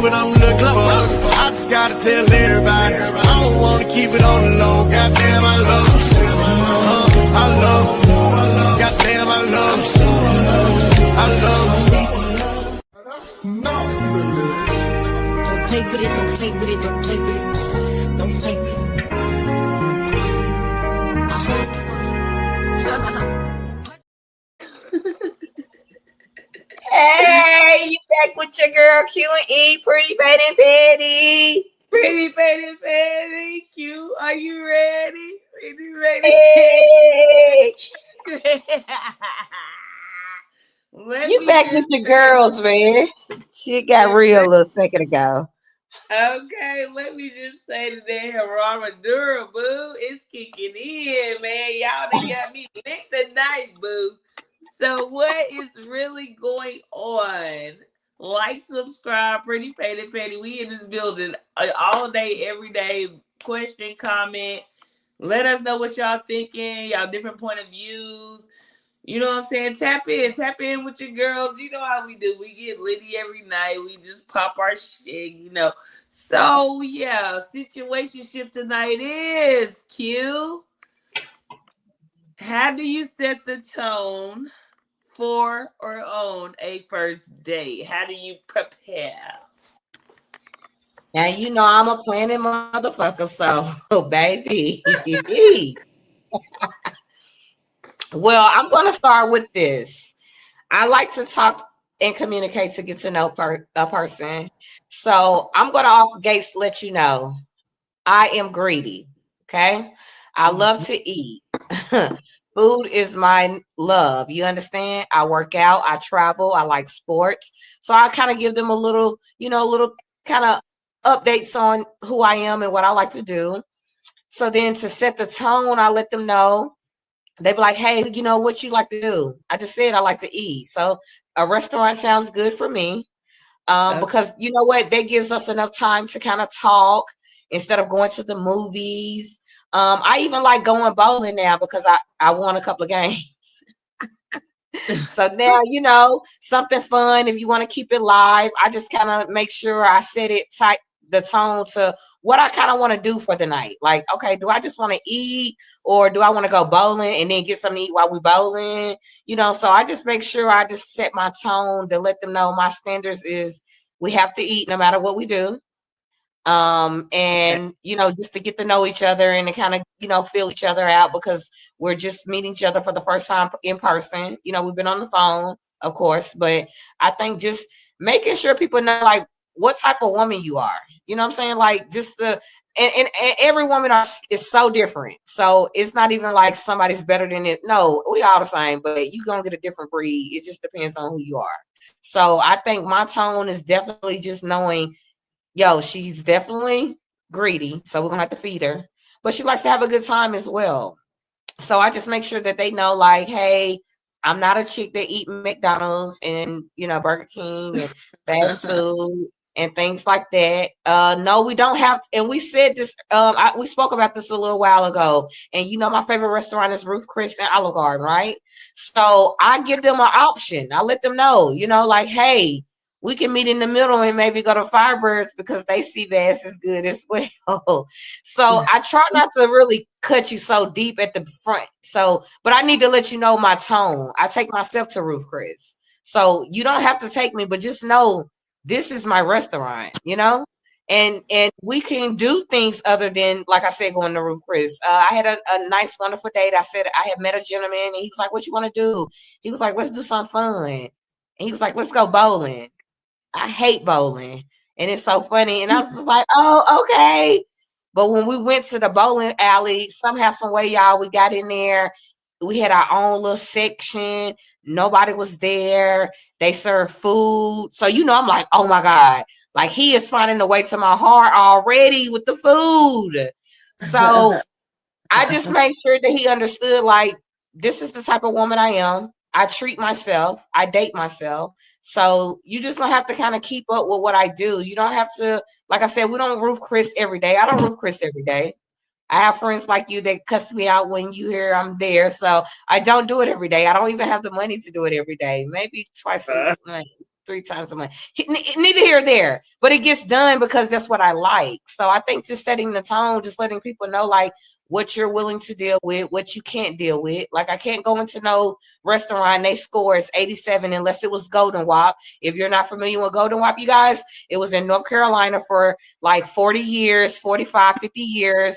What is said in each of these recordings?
what I'm looking for. I just gotta tell everybody. I don't wanna keep it on the low. Goddamn, I love you. I love you. Goddamn, I love you. I love you. Don't play with it, don't play with it, don't play with it. Don't play with it. Hey, you back with your girl Q&E, Pretty Patty Patty. Pretty Patty Patty, Q, are you ready? Pretty ready? Hey. Let You me back with just your say- girls, man. Shit got real a little second ago. Okay, let me just say today, Ramadura, boo, it's kicking in, man. Y'all done got me lit tonight, boo. So what is really going on? Like, subscribe, Pretty Patty Patty. We in this building all day, every day. Question, comment. Let us know what y'all thinking, y'all different point of views. You know what I'm saying? Tap in with your girls. You know how we do. We get litty every night. We just pop our shit, you know. So yeah, situationship tonight is Q. How do you set the tone for or on a first date? How do you prepare? Now you know I'm a planning motherfucker, so baby. Well, I'm gonna start with this. I like to talk and communicate to get to know a person. So I'm gonna off gates let you know I am greedy. Okay. I love to eat. Food is my love. You understand? I work out, I travel, I like sports. So I kind of give them a little, little kind of updates on who I am and what I like to do. So then to set the tone, I let them know. They be like, hey, you know what you like to do? I just said I like to eat. So a restaurant sounds good for me. Because you know what? That gives us enough time to kind of talk instead of going to the movies. I even like going bowling now because I won a couple of games. So now, something fun. If you want to keep it live, I just kind of make sure I set it tight, the tone to what I kind of want to do for the night. Like, okay, do I just want to eat or do I want to go bowling and then get something to eat while we bowling? So I just make sure I just set my tone to let them know my standards is we have to eat no matter what we do. And just to get to know each other and to kind of feel each other out because we're just meeting each other for the first time in person. We've been on the phone, of course, but I think just making sure people know like what type of woman you are. You know what I'm saying? Like just and every woman is so different. So it's not even like somebody's better than it. No, we all the same, but you're gonna get a different breed. It just depends on who you are. So I think my tone is definitely just knowing, yo, she's definitely greedy, so we're gonna have to feed her. But she likes to have a good time as well. So I just make sure that they know, like, hey, I'm not a chick that eat McDonald's and Burger King and fast food and things like that. No, we don't have. And we said this. We spoke about this a little while ago. And my favorite restaurant is Ruth Chris and Olive Garden, right? So I give them an option. I let them know, like, hey, we can meet in the middle and maybe go to Firebirds because they see bass is good as well. So I try not to really cut you so deep at the front. So, but I need to let you know my tone. I take myself to Ruth Chris. So you don't have to take me, but just know this is my restaurant, and we can do things other than, like I said, going to Ruth Chris. I had a nice, wonderful date. I said I had met a gentleman and he was like, what you want to do? He was like, let's do something fun. And he was like, let's go bowling. I hate bowling. And it's so funny. And I was just like, oh, okay. But when we went to the bowling alley, somehow, some way, y'all, we got in there. We had our own little section. Nobody was there. They served food. So, I'm like, oh my God. Like he is finding the way to my heart already with the food. So I just made sure that he understood, like, this is the type of woman I am. I treat myself. I date myself. So you just don't have to kind of keep up with what I do. You don't have to, like I said, we don't Ruth Chris every day. I don't Ruth Chris every day. I have friends like you that cuss me out when you hear I'm there. So I don't do it every day. I don't even have the money to do it every day. Maybe twice a month. 3 times a month. Neither here or there, but it gets done because that's what I like. So I think just setting the tone, just letting people know like what you're willing to deal with, what you can't deal with. Like I can't go into no restaurant and they score is 87 unless it was Golden Wop. If you're not familiar with Golden Wop, you guys, it was in North Carolina for like 40 years, 45, 50 years.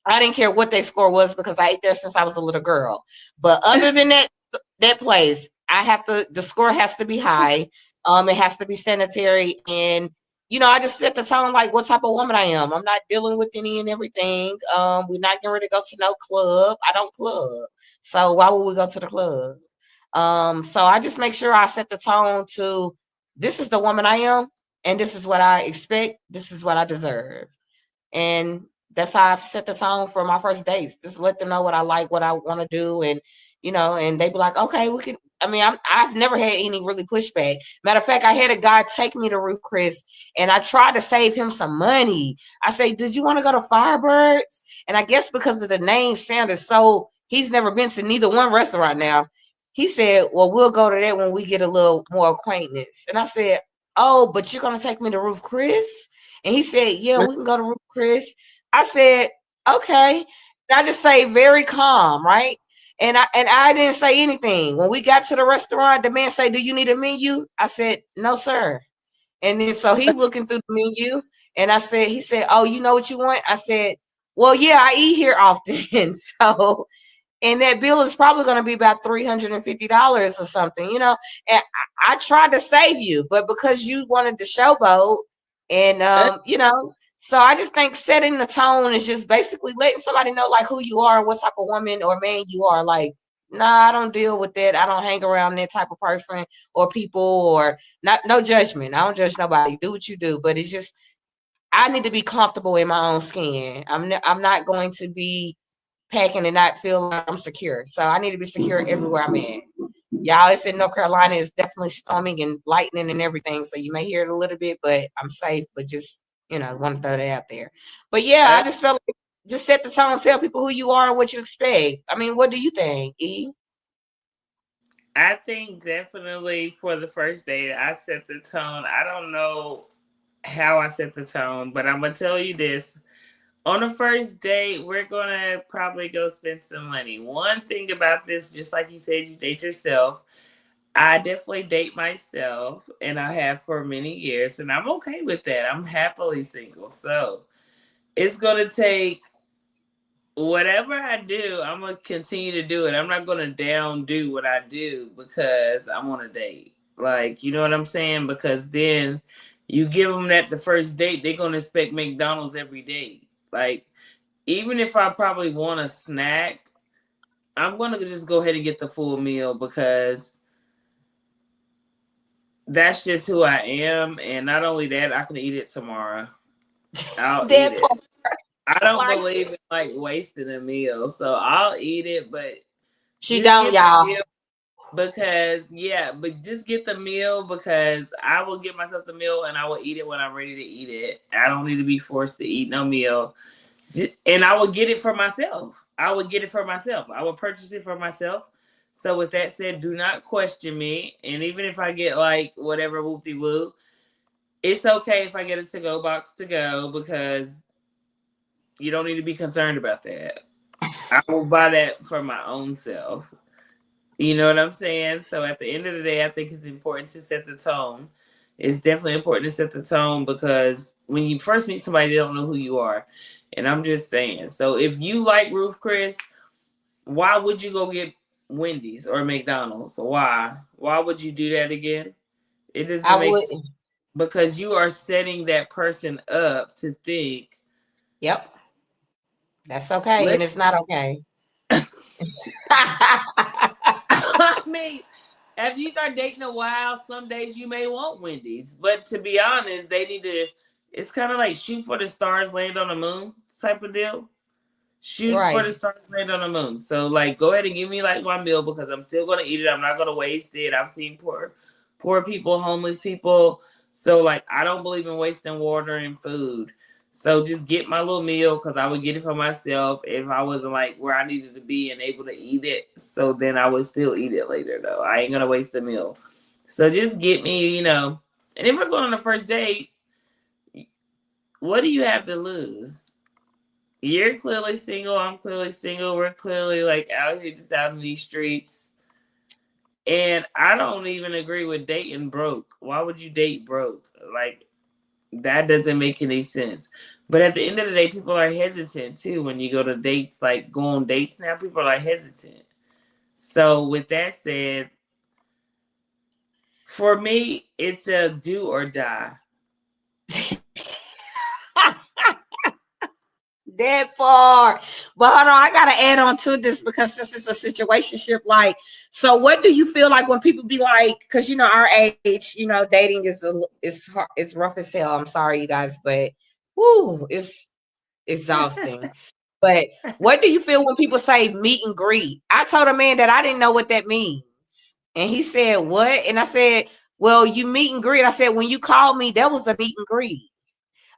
I didn't care what their score was because I ate there since I was a little girl. But other than that place, the score has to be high. It has to be sanitary. And, I just set the tone like what type of woman I am. I'm not dealing with any and everything. We're not getting ready to go to no club. I don't club. So why would we go to the club? So I just make sure I set the tone to this is the woman I am, and this is what I expect. This is what I deserve. And that's how I've set the tone for my first dates. Just let them know what I like, what I want to do. And, and they be like, okay, we can. I mean, I've never had any really pushback. Matter of fact, I had a guy take me to Ruth Chris and I tried to save him some money. I say, did you want to go to Firebirds? And I guess because of the name sounded so, he's never been to neither one restaurant now. He said, well, we'll go to that when we get a little more acquaintance. And I said, oh, but you're going to take me to Ruth Chris? And he said, yeah, we can go to Ruth Chris. I said, okay. And I just say very calm, right? And I didn't say anything. When we got to the restaurant, the man said, do you need a menu? I said, no, sir. And then so he's looking through the menu. And he said, oh, you know what you want? I said, well, yeah, I eat here often. So, and that bill is probably going to be about $350 or something, And I tried to save you, but because you wanted to showboat and, so I just think setting the tone is just basically letting somebody know like who you are and what type of woman or man you are. Like, nah, I don't deal with that. I don't hang around that type of person or people or no judgment. I don't judge nobody. Do what you do. But it's just, I need to be comfortable in my own skin. I'm not going to be packing and not feel like I'm secure. So I need to be secure everywhere I'm at. Y'all, it's in North Carolina. It's definitely storming and lightning and everything. So you may hear it a little bit, but I'm safe. But just, want to throw that out there. But yeah, I just felt like just set the tone, tell people who you are and what you expect. I mean, what do you think, E? I think definitely for the first date, I set the tone. I don't know how I set the tone, but I'm going to tell you this. On the first date, we're going to probably go spend some money. One thing about this, just like you said, you date yourself. I definitely date myself, and I have for many years, and I'm okay with that. I'm happily single. So it's going to take whatever I do, I'm going to continue to do it. I'm not going to down do what I do because I'm on a date. Like, you know what I'm saying? Because then you give them that the first date, they're going to expect McDonald's every day. Like, even if I probably want a snack, I'm going to just go ahead and get the full meal because that's just who I am. And not only that, I can eat it tomorrow. I'll eat it. I don't believe in like wasting a meal. So I'll eat it, but she don't, y'all. Because but just get the meal because I will get myself the meal and I will eat it when I'm ready to eat it. I don't need to be forced to eat no meal. And I will get it for myself. I will purchase it for myself. So with that said, do not question me. And even if I get like whatever whoop-de-woo, it's okay if I get a to-go box to go because you don't need to be concerned about that. I will buy that for my own self. You know what I'm saying? So at the end of the day, I think it's important to set the tone. It's definitely important to set the tone because when you first meet somebody, they don't know who you are. And I'm just saying. So if you like Ruth Chris, why would you go get Wendy's or McDonald's? Why? Why would you do that again? It doesn't make sense. Because you are setting that person up to think. Yep. That's okay. And it's not okay. I mean, after you start dating a while, some days you may want Wendy's. But to be honest, they need to, it's kind of like shoot for the stars, land on the moon type of deal. Shoot for the stars, land on the moon. So like, go ahead and give me like my meal because I'm still going to eat it. I'm not going to waste it. I've seen poor people, homeless people. So like, I don't believe in wasting water and food. So just get my little meal because I would get it for myself if I wasn't like where I needed to be and able to eat it. So then I would still eat it later though. I ain't going to waste the meal. So just get me, and if we're going on the first date, what do you have to lose? You're clearly single. I'm clearly single. We're clearly like out here just out in these streets. And I don't even agree with dating broke. Why would you date broke? Like, that doesn't make any sense. But at the end of the day, people are hesitant too. When you go to dates, like go on dates now, people are hesitant. So with that said, for me, it's a do or die. That far. But hold on, I gotta add on to this because since it's a situationship, like, so what do you feel like when people be like, because our age, dating is hard, it's rough as hell. I'm sorry, you guys, but it's exhausting. But what do you feel when people say meet and greet? I told a man that I didn't know what that means. And he said, what? And I said, well, you meet and greet. I said, when you called me, that was a meet and greet.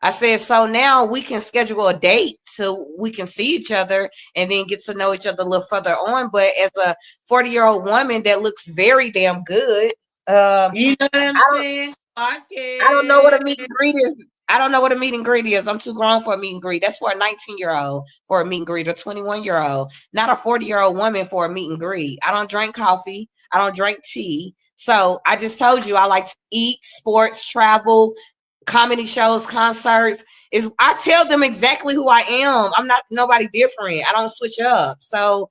I said, so now we can schedule a date so we can see each other and then get to know each other a little further on. But as a 40-year-old woman that looks very damn good, you know what I'm saying? I don't know what a meet and greet is. I don't know what a meet and greet is. I'm too grown for a meet and greet. That's for a 19-year-old for a meet and greet, a 21-year-old, not a 40-year-old woman for a meet and greet. I don't drink coffee. I don't drink tea. So I just told you I like to eat, sports, travel, comedy shows, concerts. I tell them exactly who I am. I'm not nobody different. I don't switch up. So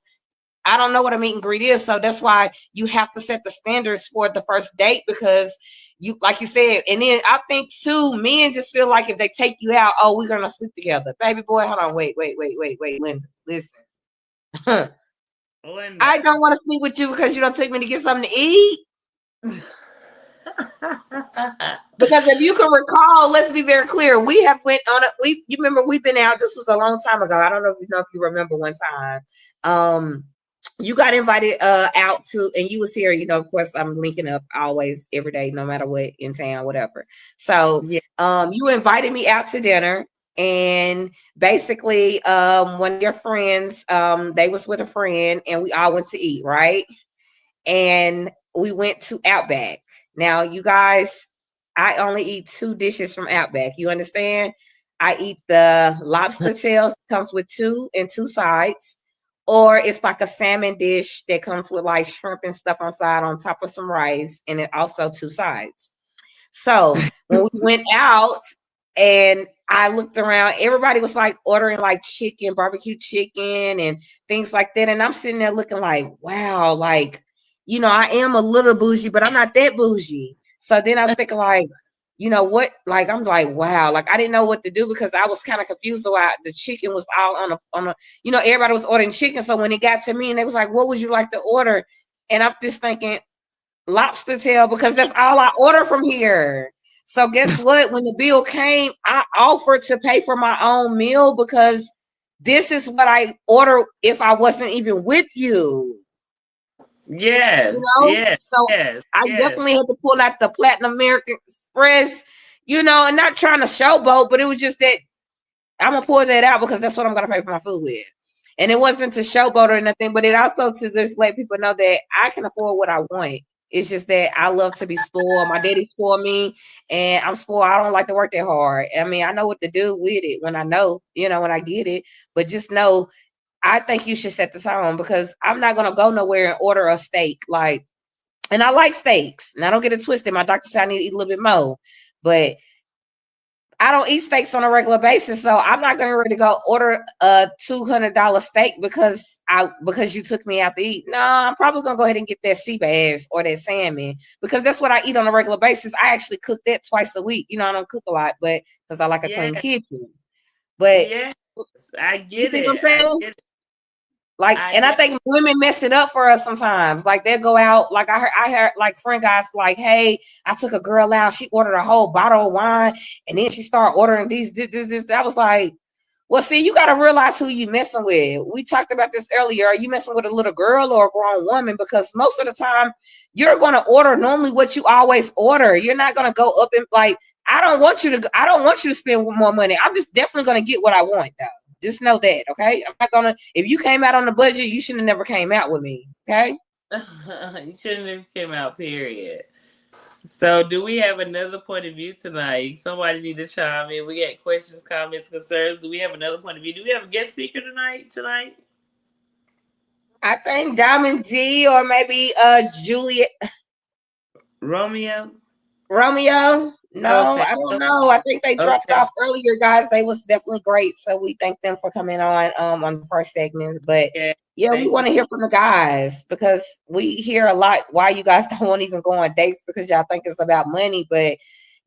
I don't know what a meet and greet is. So that's why you have to set the standards for the first date, because you, like you said, and then I think too, men just feel like if they take you out, oh, we're gonna sleep together. Baby boy, hold on, wait, Linda, listen. Linda. I don't want to sleep with you because you don't take me to get something to eat. Because if you can recall, let's be very clear, we have went on you remember we've been out, this was a long time ago. I don't know if you remember one time. You got invited out to, and you was here, of course I'm linking up always every day, no matter what, in town, whatever. So yeah. You invited me out to dinner, and basically one of your friends, they was with a friend, and we all went to eat, right? And we went to Outback. Now, you guys, I only eat 2 dishes from Outback. You understand? I eat the lobster tails, comes with 2 and 2 sides, or it's like a salmon dish that comes with like shrimp and stuff on side on top of some rice, and it also 2 sides. So when we went out and I looked around, everybody was like ordering like chicken, barbecue chicken and things like that. And I'm sitting there looking like, wow, like, I am a little bougie, but I'm not that bougie. So then I was thinking like, what? Like, I'm like, wow, like I didn't know what to do because I was kind of confused about the chicken was all on a, everybody was ordering chicken. So when it got to me and they was like, what would you like to order? And I'm just thinking lobster tail because that's all I order from here. So guess what? When the bill came, I offered to pay for my own meal because this is what I order if I wasn't even with you. Yes, yes, so yes. I definitely had to pull out the Platinum American Express, and not trying to showboat, but it was just that I'm gonna pull that out because that's what I'm gonna pay for my food with. And it wasn't to showboat or nothing, but it also to just let people know that I can afford what I want. It's just that I love to be spoiled. My daddy spoiled me, and I'm spoiled. I don't like to work that hard. I mean, I know what to do with it when I know, when I get it, but just know, I think you should set the tone because I'm not going to go nowhere and order a steak. Like, and I like steaks, and I don't get it twisted. My doctor said I need to eat a little bit more, but I don't eat steaks on a regular basis. So I'm not going to really go order a $200 steak because you took me out to eat. No, I'm probably going to go ahead and get that sea bass or that salmon because that's what I eat on a regular basis. I actually cook that twice a week. I don't cook a lot, but because I like a clean kitchen. But yeah, I get it. Like, and I think women mess it up for us sometimes. Like they'll go out. Like I heard like friend guys like, hey, I took a girl out. She ordered a whole bottle of wine, and then she started ordering this. I was like, well, see, you got to realize who you messing with. We talked about this earlier. Are you messing with a little girl or a grown woman? Because most of the time, you're going to order normally what you always order. You're not going to go up and like, I don't want you to spend more money. I'm just definitely going to get what I want though. Just know that, okay? I'm not gonna. If you came out on the budget, you should have never came out with me, okay? You shouldn't have came out. Period. So, do we have another point of view tonight? Somebody need to chime in. We got questions, comments, concerns. Do we have another point of view? Do we have a guest speaker tonight? I think Diamond D or maybe Juliet Romeo? No, Okay. I don't know. I think they dropped off earlier, guys. They was definitely great. So we thank them for coming on the first segment. But yeah, we want to hear from the guys because we hear a lot why you guys don't want to even go on dates because y'all think it's about money. But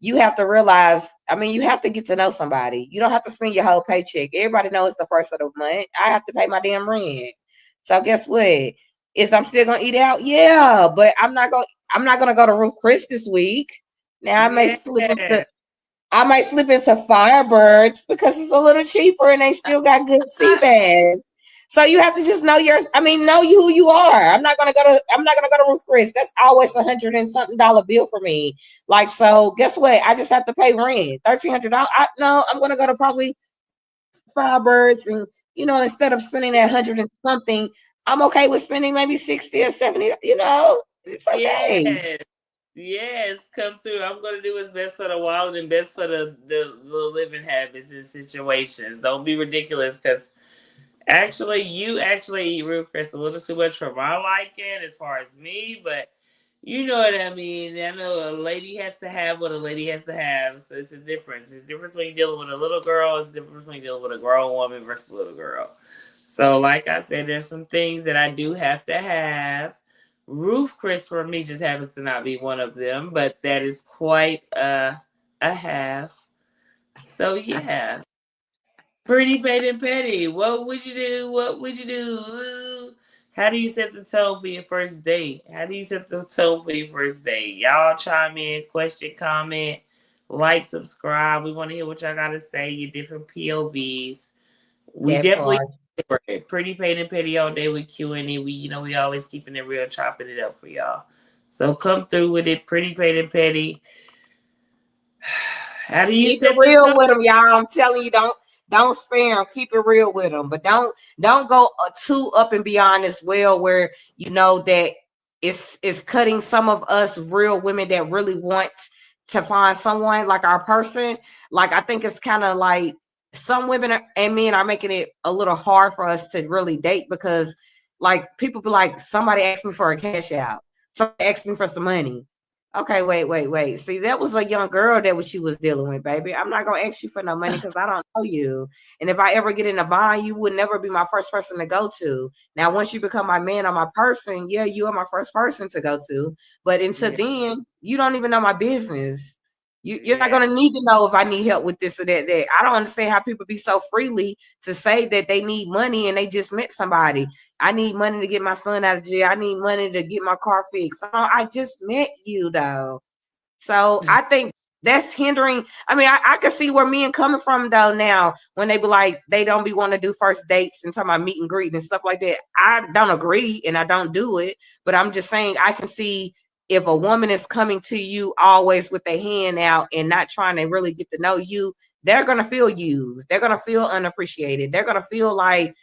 you have to realize, I mean, you have to get to know somebody. You don't have to spend your whole paycheck. Everybody knows it's the first of the month. I have to pay my damn rent. So guess what? Is I'm still gonna eat out? Yeah, but I'm not gonna go to Ruth Chris this week. Now I might slip into Firebirds because it's a little cheaper and they still got good sea bass. So you have to just know know who you are. I'm not gonna go to Ruth Chris. That's always $100 and something bill for me. Like, so guess what? I just have to pay rent. $1,300. No, I'm gonna go to probably Firebirds, and instead of spending that 100 and something, I'm okay with spending maybe 60 or 70. It's okay. Yes, come through. I'm gonna do what's best for the wallet and best for the living habits and situations. Don't be ridiculous, because you actually eat Ruth Chris a little too much for my liking as far as me, but you know what I mean. I know a lady has to have what a lady has to have, so it's a difference. It's a difference when you're dealing with a little girl. It's a difference when you're dealing with a grown woman versus a little girl. So, like I said, there's some things that I do have to have. Ruth Chris for me just happens to not be one of them, but that is quite a have. So yeah. Pretty Paid and Petty. What would you do? How do you set the tone for your first date? Y'all chime in, question, comment, like, subscribe. We want to hear what y'all got to say, your different POVs. We definitely Pretty Paid and Petty all day with Q&A. We always keeping it real, chopping it up for y'all. So come through with it. Pretty Paid and Petty. How do you keep it real with them, y'all? I'm telling you, don't spare them. Keep it real with them, but don't go too up and beyond as well, where that it's cutting some of us real women that really want to find someone like our person. Like, I think it's kind of like some women and men are making it a little hard for us to really date because, like, people be like, somebody asked me for a cash out, somebody asked me for some money. Okay, wait. See, that was a young girl that what she was dealing with, baby. I'm not gonna ask you for no money because I don't know you. And if I ever get in a bind, you would never be my first person to go to. Now, once you become my man or my person, yeah, you are my first person to go to. But until then, you don't even know my business. You're not going to need to know if I need help with this or that. I don't understand how people be so freely to say that they need money and they just met somebody. I need money to get my son out of jail. I need money to get my car fixed. I just met you, though. So I think that's hindering. I mean, I can see where men coming from, though, now when they be like, they don't be wanting to do first dates and talking about meet and greet and stuff like that. I don't agree and I don't do it. But I'm just saying I can see if a woman is coming to you always with their hand out and not trying to really get to know you, they're going to feel used. They're going to feel unappreciated. They're going to feel like,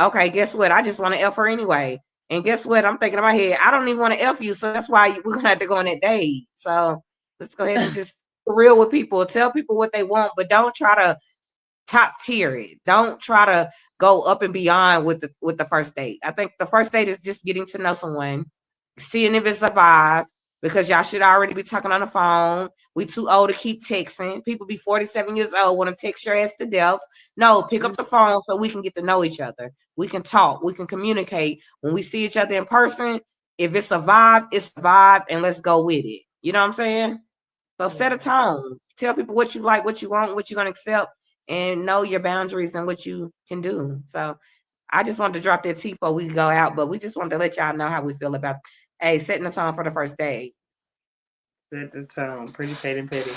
okay, guess what? I just want to F her anyway. And guess what? I'm thinking in my head, I don't even want to F you. So that's why we're going to have to go on that date. So let's go ahead and just be real with people. Tell people what they want, but don't try to top tier it. Don't try to go up and beyond with the first date. I think the first date is just getting to know someone, seeing if it's a vibe, because y'all should already be talking on the phone. We too old to keep texting. People be 47 years old, want to text your ass to death. No, pick up the phone so we can get to know each other. We can talk. We can communicate. When we see each other in person, if it's a vibe, it's a vibe, and let's go with it. You know what I'm saying? So set a tone. Tell people what you like, what you want, what you're going to accept, and know your boundaries and what you can do. So I just wanted to drop that tea before we go out, but we just wanted to let y'all know how we feel about setting the tone for the first day. Set the tone. Pretty Paid and Petty.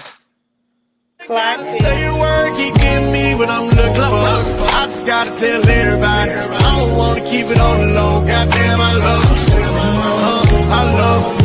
Say a word, keep getting me what I'm looking for. I just gotta tell everybody, I don't wanna keep it on the low. Goddamn, I love you. I love you.